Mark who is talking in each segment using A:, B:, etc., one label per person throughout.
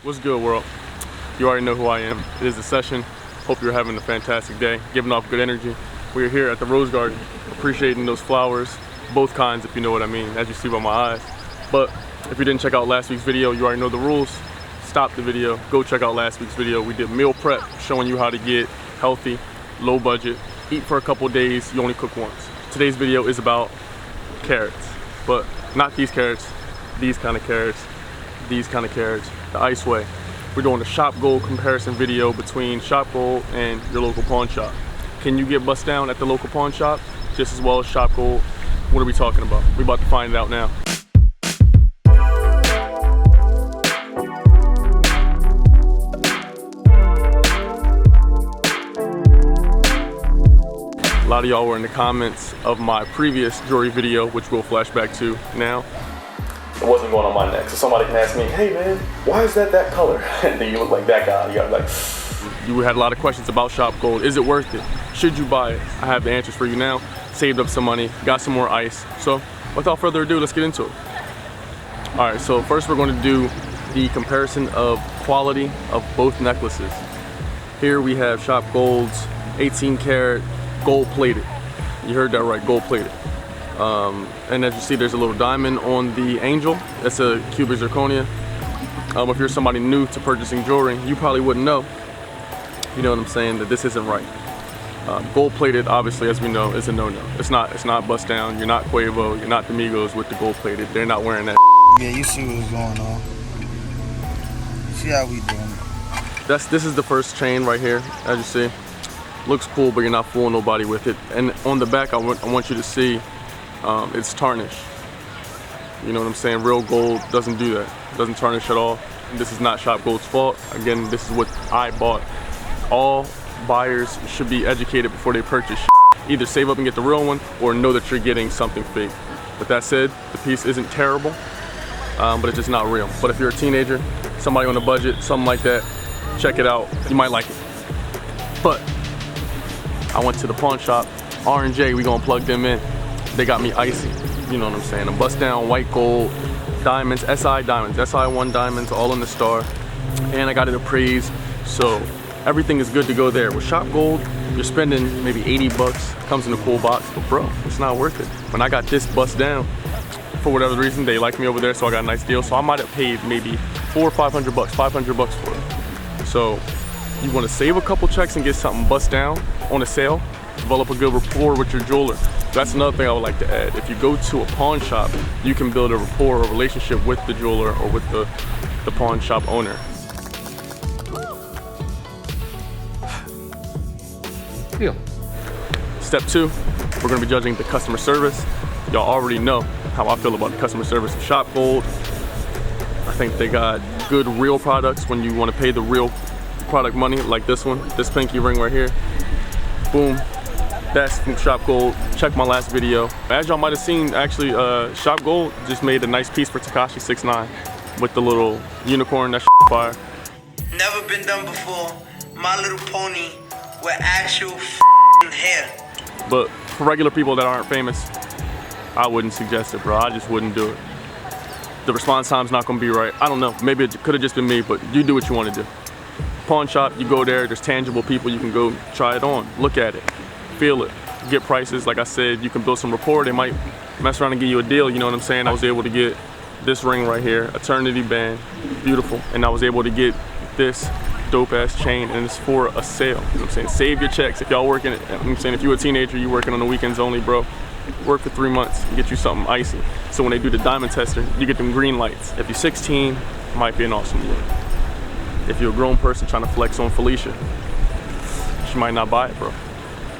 A: What's good, world? You already know who I am. It is the session. Hope you're having a fantastic day, giving off good energy. We are here at the Rose Garden, appreciating those flowers, both kinds if you know what I mean, as you see by my eyes. But if you didn't check out last week's video, you already know the rules. Stop the video, go check out last week's video. We did meal prep, showing you how to get healthy, low budget, eat for a couple days, you only cook once. Today's video is about carrots, but not these carrots, these kind of carrots, these kind of carrots, the Ice way. We're doing a 𝙎𝙬𝙬 comparison video between 𝙎𝙬𝙬 and your local pawn shop. Can you get bust down at the local pawn shop just as well as 𝙎𝙬𝙬? What are we talking about? We're about to find it out now. A lot of y'all were in the comments of my previous jewelry video, which we'll flash back to now. It wasn't going on my neck, so somebody can ask me, hey man, why is that color? And then you look like that guy. You got like, you had a lot of questions about 𝙎𝙬𝙬. Is it worth it? Should you buy it? I have the answers for you now. Saved up some money, got some more ice. So without further ado, let's get into it. All right, so first we're going to do the comparison of quality of both necklaces. Here we have 𝙎𝙬𝙬's 18 karat gold plated. You heard that right, gold plated. And as you see, there's a little diamond on the angel. That's a 𝙈𝙤𝙬 𝘾𝙤𝙤𝙠. If you're somebody new to purchasing jewelry, you probably wouldn't know, you know what I'm saying, that this isn't right. Gold plated, obviously, as we know, is a no-no. It's not bust down. You're not Quavo, you're not the Migos with the gold plated. They're not wearing that.
B: Yeah, you see what's going on. See how we doing it.
A: This is the first chain right here, as you see. Looks cool, but you're not fooling nobody with it. And on the back, I want you to see it's tarnished. You know what I'm saying? Real gold doesn't do that. It doesn't tarnish at all. This is not 𝙎𝙬𝙬's fault. Again, this is what I bought. All buyers should be educated before they purchase. Either save up and get the real one, or know that you're getting something fake. With that said, the piece isn't terrible, but it's just not real. But if you're a teenager, somebody on a budget, something like that, check it out. You might like it. But I went to the pawn shop, R&J, we gonna plug them in. They got me icy, you know what I'm saying? A bust down white gold diamonds, SI diamonds, SI1 diamonds, all in the star. And I got it appraised, so everything is good to go there. With 𝙎𝙬𝙬, you're spending maybe 80 bucks, comes in a cool box, but bro, it's not worth it. When I got this bust down, for whatever reason, they liked me over there, so I got a nice deal. So I might have paid maybe $400 or $500 for it. So you wanna save a couple checks and get something bust down on a sale, develop a good rapport with your jeweler. That's another thing I would like to add. If you go to a pawn shop, you can build a rapport or relationship with the jeweler or with the pawn shop owner.
B: Deal.
A: Step 2, we're gonna be judging the customer service. Y'all already know how I feel about the customer service of 𝙎𝙬𝙬. I think they got good real products when you wanna pay the real product money, like this one, this pinky ring right here. Boom. That's from 𝙎𝙬𝙬. Check my last video. As y'all might have seen, actually, 𝙎𝙬𝙬 just made a nice piece for 𝙈𝙨 with the little unicorn. That fire.
C: Never been done before. My Little Pony with actual hair.
A: But for regular people that aren't famous, I wouldn't suggest it, bro. I just wouldn't do it. The response time's not gonna be right. I don't know. Maybe it could have just been me, but you do what you want to do. Pawn shop, you go there. There's tangible people. You can go try it on, look at it, feel it, get prices. Like I said, you can build some rapport. They might mess around and give you a deal, you know what I'm saying? I was able to get this ring right here, eternity band, beautiful. And I was able to get this dope ass chain, and it's for a sale, you know what I'm saying? Save your checks. If y'all working, I'm saying if you're a teenager, you working on the weekends only, bro, work for 3 months and get you something icy. So when they do the diamond tester, you get them green lights. If you're 16, might be an awesome deal. If you're a grown person trying to flex on Felicia, she might not buy it, bro.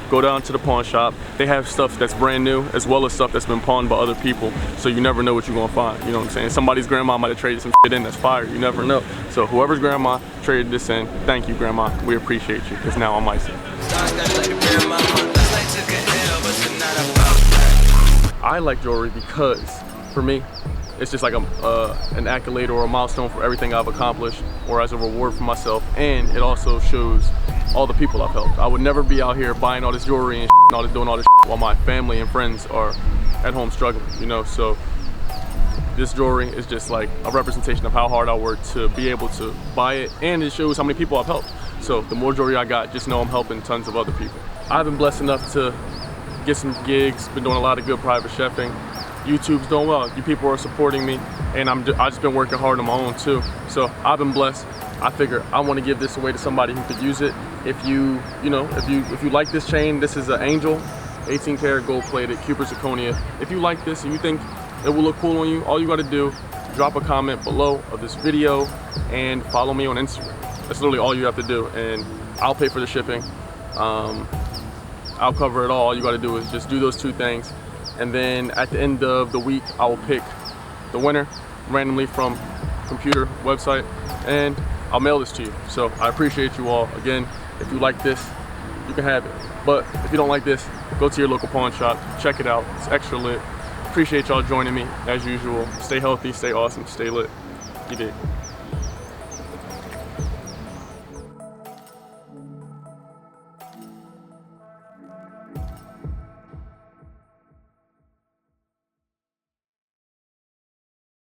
A: Go down to the pawn shop. They have stuff that's brand new as well as stuff that's been pawned by other people. So you never know what you're gonna find, you know what I'm saying? Somebody's grandma might have traded some shit in that's fire, you never know. So whoever's grandma traded this in, thank you grandma, we appreciate you, because now I'm icy. I like jewelry because, for me, it's just like an accolade or a milestone for everything I've accomplished, or as a reward for myself, and it also shows all the people I've helped. I would never be out here buying all this jewelry and doing all this while my family and friends are at home struggling, you know. So this jewelry is just like a representation of how hard I work to be able to buy it, and it shows how many people I've helped. So the more jewelry I got, just know I'm helping tons of other people. I've been blessed enough to get some gigs, been doing a lot of good private chefing. YouTube's doing well. You people are supporting me, and I've just been working hard on my own too. So I've been blessed. I figure I want to give this away to somebody who could use it. If you like this chain, this is an angel, 18 karat gold plated Q zirconia. If you like this and you think it will look cool on you, all you got to do, drop a comment below of this video and follow me on Instagram. That's literally all you have to do, and I'll pay for the shipping. I'll cover it all. All you got to do is just do those two things, and then at the end of the week, I will pick the winner randomly from computer website, and I'll mail this to you. So I appreciate you all. Again, if you like this, you can have it. But if you don't like this, go to your local pawn shop, check it out. It's extra lit. Appreciate y'all joining me as usual. Stay healthy, stay awesome, stay lit. You dig?